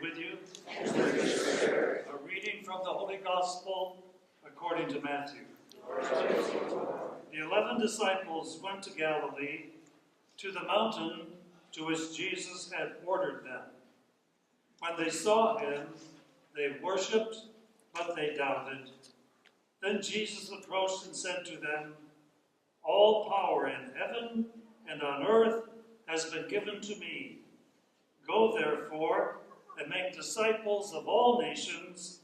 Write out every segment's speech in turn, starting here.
with you. A reading from the Holy Gospel according to Matthew. The 11 disciples went to Galilee, to the mountain to which Jesus had ordered them. When they saw him, they worshipped, but they doubted. Then Jesus approached and said to them, "All power in heaven and on earth has been given to me. Go, therefore, and make disciples of all nations,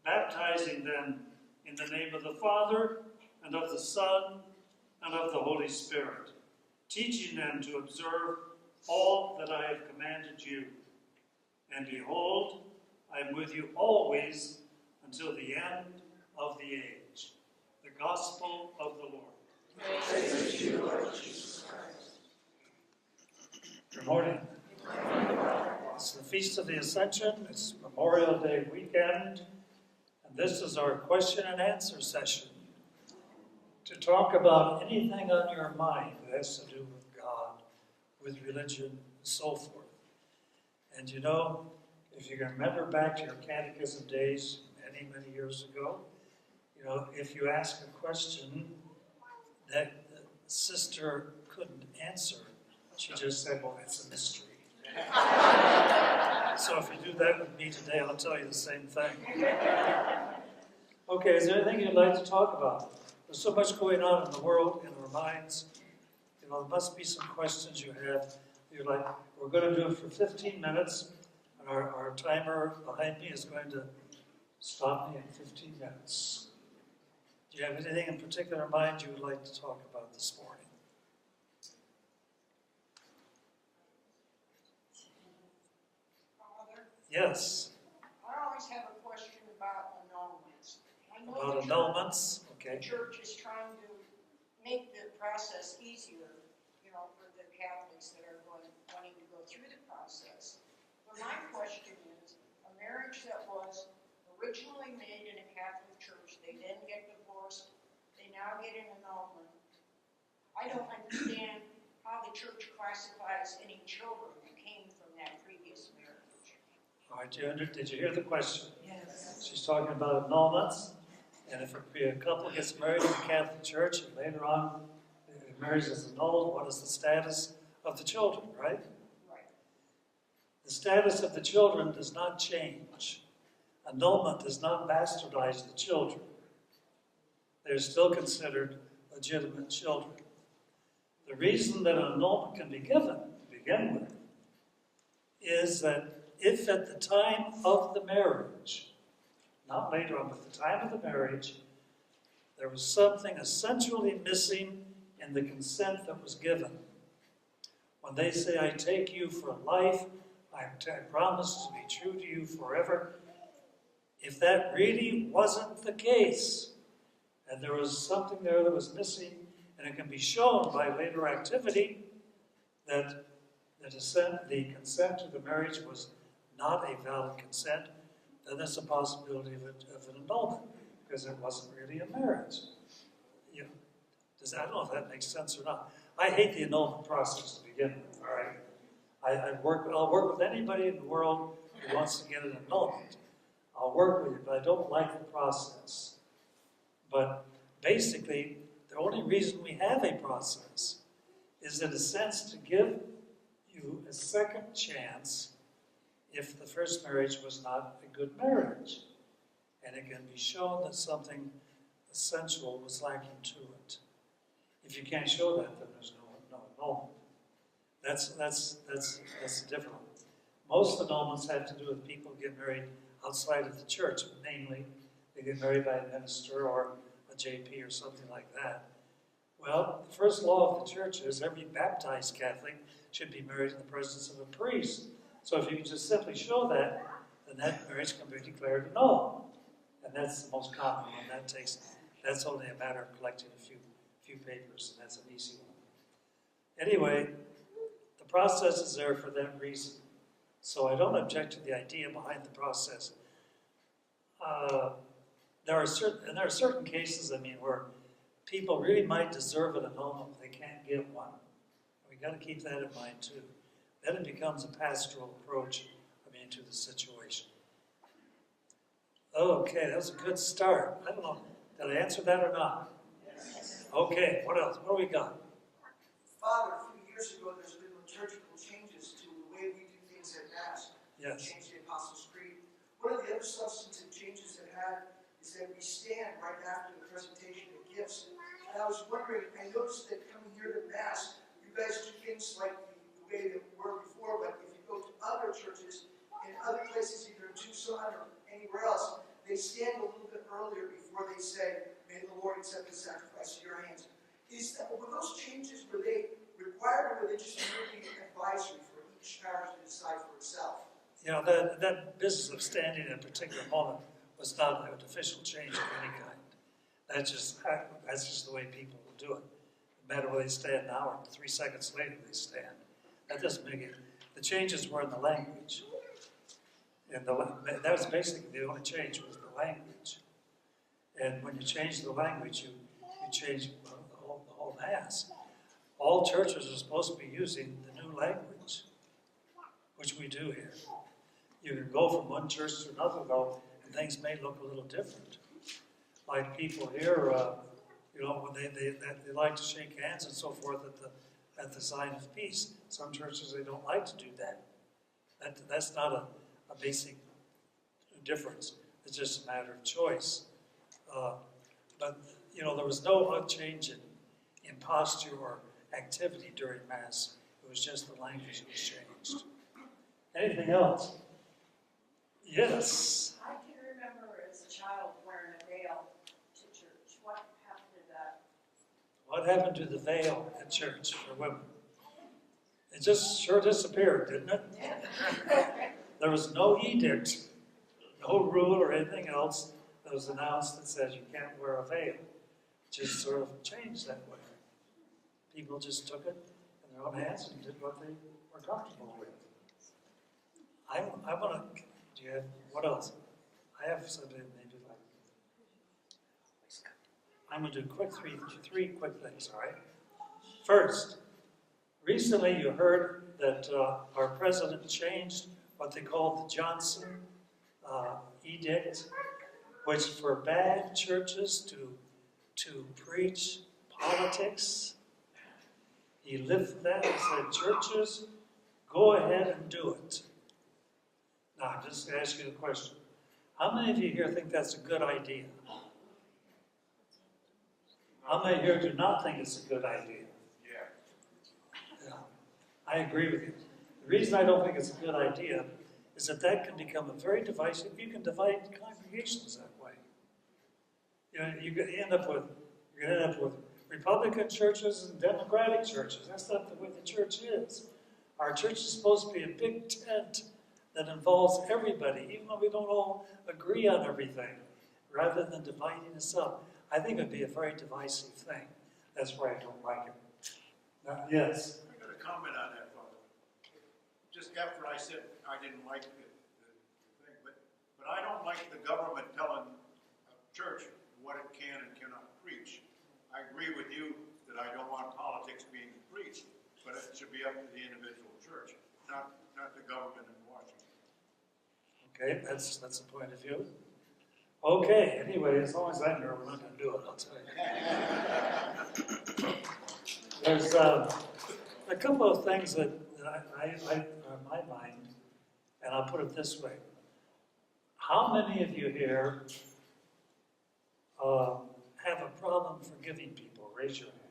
baptizing them in the name of the Father, and of the Son, and of the Holy Spirit, teaching them to observe all that I have commanded you. And behold, I am with you always until the end of the age." The Gospel of the Lord. Praise to you, Lord Jesus Christ. Good morning. It's the Feast of the Ascension. It's Memorial Day weekend. And this is our question and answer session to talk about anything on your mind that has to do with God, with religion, and so forth. And you know, if you can remember back to your catechism days many, many years ago, you know, if you ask a question that the sister couldn't answer, she just said, "Well, that's a mystery." So if you do that with me today, I'll tell you the same thing. Okay, is there anything you'd like to talk about? There's so much going on in the world, in our minds. You know, there must be some questions you have. You're like, we're going to do it for 15 minutes, and our timer behind me is going to stop me in 15 minutes. Do you have anything in particular in mind you would like to talk about this morning? Yes. I always have a question about annulments. I know About annulments? Okay. The church is trying to make the process easier, you know, for the Catholics that are wanting to go through the process. But my question is, a marriage that was originally made in a Catholic church, they then get divorced, they now get an annulment. I don't understand how the church classifies any children who came from that previous marriage. All right, did you hear the question? Yes. She's talking about annulments, and if a couple gets married in the Catholic Church and later on the marriage is annulled, what is the status of the children, right? Right. The status of the children does not change. Annulment does not bastardize the children. They're still considered legitimate children. The reason that an annulment can be given, to begin with, is that if at the time of the marriage, not later on, but the time of the marriage, there was something essentially missing in the consent that was given. When they say, "I take you for life, I promise to be true to you forever," if that really wasn't the case, and there was something there that was missing, and it can be shown by later activity that the consent to the marriage was not a valid consent, then there's a possibility of an annulment, because it wasn't really a marriage. You know, I don't know if that makes sense or not. I hate the annulment process to begin with, all right? I'll work with anybody in the world who wants to get an annulment. I'll work with you, but I don't like the process. But basically, the only reason we have a process is in a sense to give you a second chance if the first marriage was not a good marriage. And it can be shown that something essential was lacking to it. If you can't show that, then there's no annulment. That's different. Most annulments have to do with people who get married outside of the church, namely, they get married by a minister or a JP or something like that. Well, the first law of the church is every baptized Catholic should be married in the presence of a priest. So if you can just simply show that, then that marriage can be declared annulled. And that's the most common one. That's only a matter of collecting a few papers, and that's an easy one. Anyway, the process is there for that reason. So I don't object to the idea behind the process. There are certain cases, where people really might deserve an annulment, but they can't get one. We've got to keep that in mind too. Then it becomes a pastoral approach, to the situation. Okay, that was a good start. I don't know, did I answer that or not? Okay, what else? What do we got? Father, a few years ago, there's been liturgical changes to the way we do things at Mass. Yes. We changed the Apostles' Creed. One of the other substantive changes it had is that we stand right after the presentation of gifts. And I was wondering, I noticed that coming here to Mass, you guys do things like the way that were before, but if you go to other churches, in other places, either in Tucson or anywhere else, they stand a little bit earlier before they say, "May the Lord accept the sacrifice of your hands." Were those changes, were they required, or were they just merely advisory for each parish to decide for itself? You know, that business of standing at a particular moment was not an official change of any kind. That's just the way people will do it. No matter where they stand now or 3 seconds later they stand. That doesn't make it. The changes were in the language. And that was basically the only change was the language. And when you change the language, you change the whole Mass. All churches are supposed to be using the new language, which we do here. You can go from one church to another, though, and things may look a little different. Like people here, when they like to shake hands and so forth at the sign of peace. Some churches, they don't like to do that. That's not a basic difference. It's just a matter of choice. But there was no change in posture or activity during Mass. It was just the language that was changed. Anything else? Yes. I can remember as a child wearing a veil to church. What happened to that? What happened to the veil at church for women? It just sure disappeared, didn't it? There was no edict, no rule or anything else that was announced that says you can't wear a veil. It just sort of changed that way. People just took it in their own hands and did what they were comfortable with. I want to, do you have, what else? I have something maybe like, I'm going to do three quick things, all right? First, recently you heard that our president changed what they called the Johnson edict, which forbade churches to preach politics. He lifted that and said, churches, go ahead and do it. Now, I'm just going to ask you the question. How many of you here think that's a good idea? How many here do not think it's a good idea? Yeah. I agree with you. The reason I don't think it's a good idea is that can become a very divisive. You can divide congregations that way. You're going to end up with Republican churches and Democratic churches. That's not the way the church is. Our church is supposed to be a big tent that involves everybody, even though we don't all agree on everything, rather than dividing us up. I think it would be a very divisive thing. That's why I don't like it. Yes? I got a comment on that, Father. Just after I said I didn't like the thing, but I don't like the government telling a church what it can and cannot preach. I agree with you that I don't want politics being preached, but it should be up to the individual church, not the government in Washington. Okay, that's a point of view. Okay, anyway, as long as I'm here, we're not going to do it, I'll tell you. There's a couple of things that I are in my mind, and I'll put it this way. How many of you here have a problem forgiving people? Raise your hand.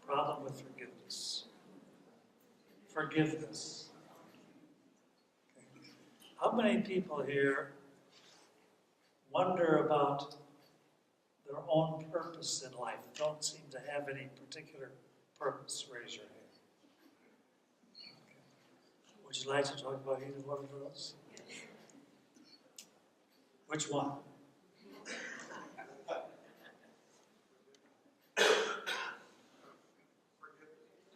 Problem with forgiveness. Forgiveness. Okay. How many people here wonder about their own purpose in life? Don't seem to have any particular purpose? Raise your hand. Okay. Would you like to talk about either one of those? Which one?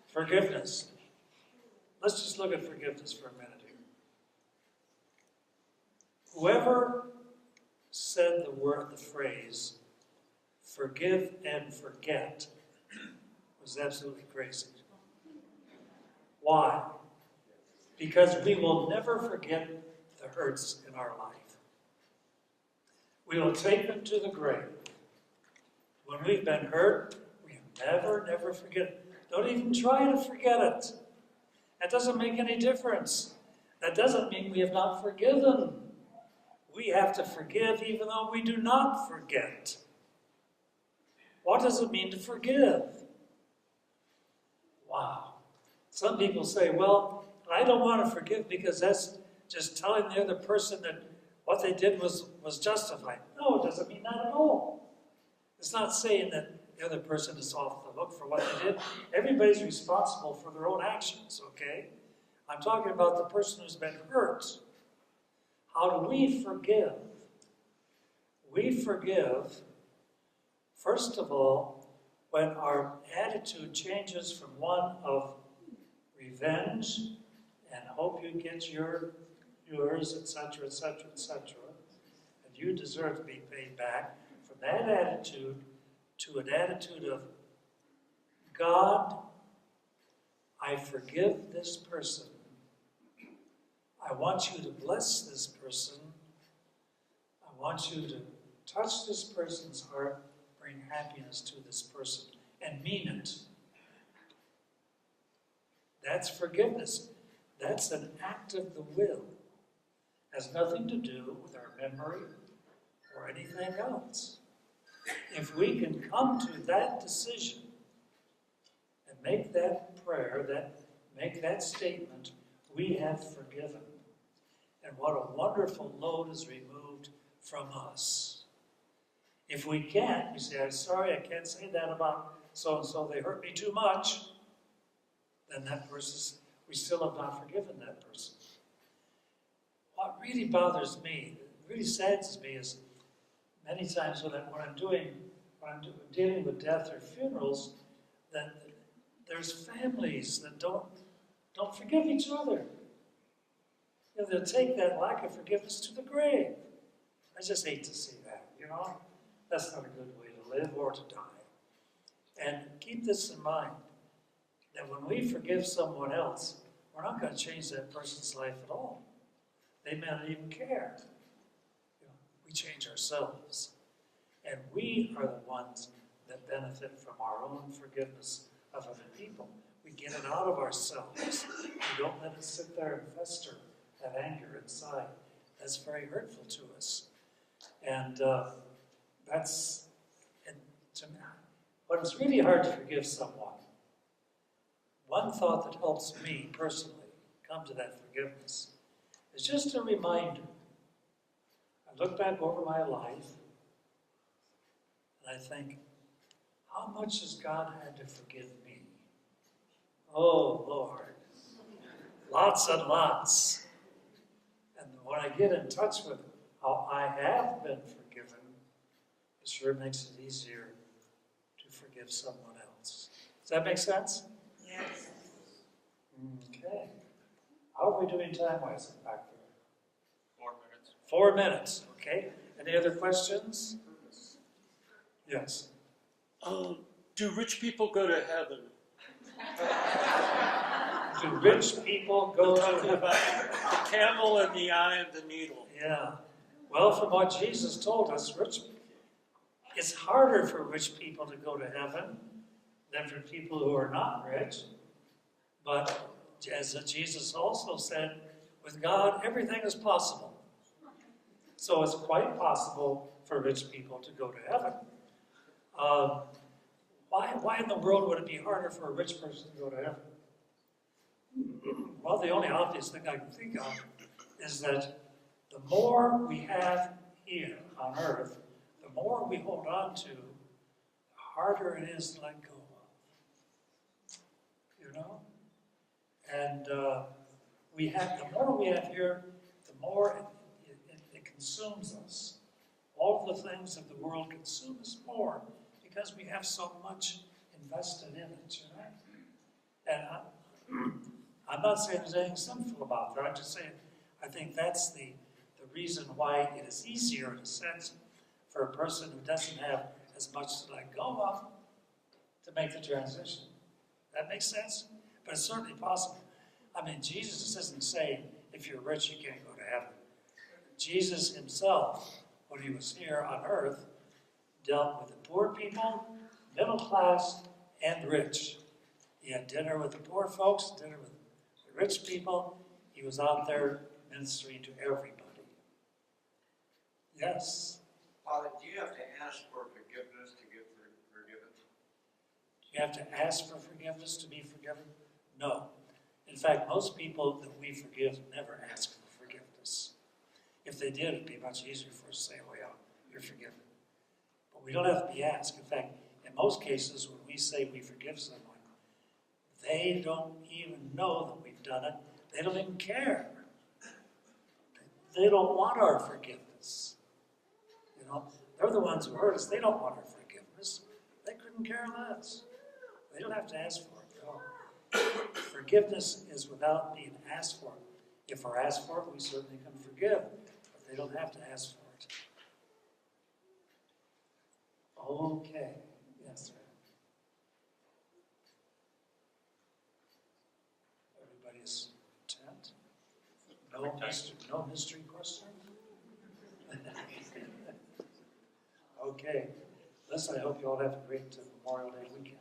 Forgiveness. Let's just look at forgiveness for a minute here. Whoever said the phrase, forgive and forget, was absolutely crazy. Why? Because we will never forget the hurts in our life. We will take them to the grave. When we've been hurt, we never forget it. Don't even try to forget it. That doesn't make any difference. That doesn't mean we have not forgiven. We have to forgive even though we do not forget. What does it mean to forgive? Wow. Some people say, well, I don't want to forgive because that's just telling the other person that what they did was justified. No, it doesn't mean that at all. It's not saying that the other person is off the hook for what they did. Everybody's responsible for their own actions, okay? I'm talking about the person who's been hurt. How do we forgive? We forgive, first of all, when our attitude changes from one of revenge and hope you get yours, etc., etc., etc., and you deserve to be paid back, from that attitude to an attitude of, God, I forgive this person. I want you to bless this person. I want you to touch this person's heart, bring happiness to this person, and mean it. That's forgiveness. That's an act of the will. Has nothing to do with our memory or anything else. If we can come to that decision and make that prayer, make that statement, we have forgiven. And what a wonderful load is removed from us. If we can't, we say, I'm sorry, I can't say that about so-and-so, they hurt me too much, then that person, we still have not forgiven that person. What really bothers me, really saddens me, is many times when I'm dealing with death or funerals, that there's families that don't forgive each other. You know, they'll take that lack of forgiveness to the grave. I just hate to see that, you know? That's not a good way to live or to die. And keep this in mind, that when we forgive someone else, we're not going to change that person's life at all. They may not even care. You know, we change ourselves. And we are the ones that benefit from our own forgiveness of other people. We get it out of ourselves. We don't let it sit there and fester, that anger inside. That's very hurtful to us. And when it's really hard to forgive someone, one thought that helps me personally come to that forgiveness is just a reminder. I look back over my life and I think, how much has God had to forgive me? Oh, Lord. Lots and lots. And when I get in touch with how I have been forgiven, it sure makes it easier to forgive someone else. Does that make sense? Yes. Okay. How are we doing time-wise back there? 4 minutes. 4 minutes, okay. Any other questions? Yes. Do rich people go to heaven? Do rich people go to Talking heaven? about the camel and the eye of the needle. Yeah. Well, from what Jesus told us, it's harder for rich people to go to heaven than for people who are not rich. But as Jesus also said, with God, everything is possible. So it's quite possible for rich people to go to heaven. Why in the world would it be harder for a rich person to go to heaven? Well, the only obvious thing I can think of is that the more we have here on earth, the more we hold on to, the harder it is to let go of. You know? And the more we have here, the more it consumes us. All of the things of the world consume us more because we have so much invested in it, you know? And I'm not saying there's anything sinful about that. I'm just saying I think that's the reason why it is easier, in a sense, for a person who doesn't have as much to let go of to make the transition. That makes sense? But it's certainly possible. I mean, Jesus isn't saying if you're rich, you can't go to heaven. Jesus himself when he was here on earth, dealt with the poor people, middle class, and rich. He had dinner with the poor folks, dinner with the rich people. He was out there ministering to everybody. Yes? Father, do you have to ask for forgiveness to get forgiven? You have to ask for forgiveness to be forgiven? No. In fact, most people that we forgive never ask for forgiveness. If they did, it'd be much easier for us to say, oh yeah, you're forgiven. But we don't have to be asked. In fact, in most cases, when we say we forgive someone, they don't even know that we've done it. They don't even care. They don't want our forgiveness. You know, they're the ones who hurt us. They don't want our forgiveness. They couldn't care less. They don't have to ask for it. No. Forgiveness is without being asked for. If we're asked for it, we certainly can forgive. But they don't have to ask for it. Okay. Yes, sir. Everybody's content? No mystery question? Okay. Listen, I hope you all have a great Memorial Day weekend.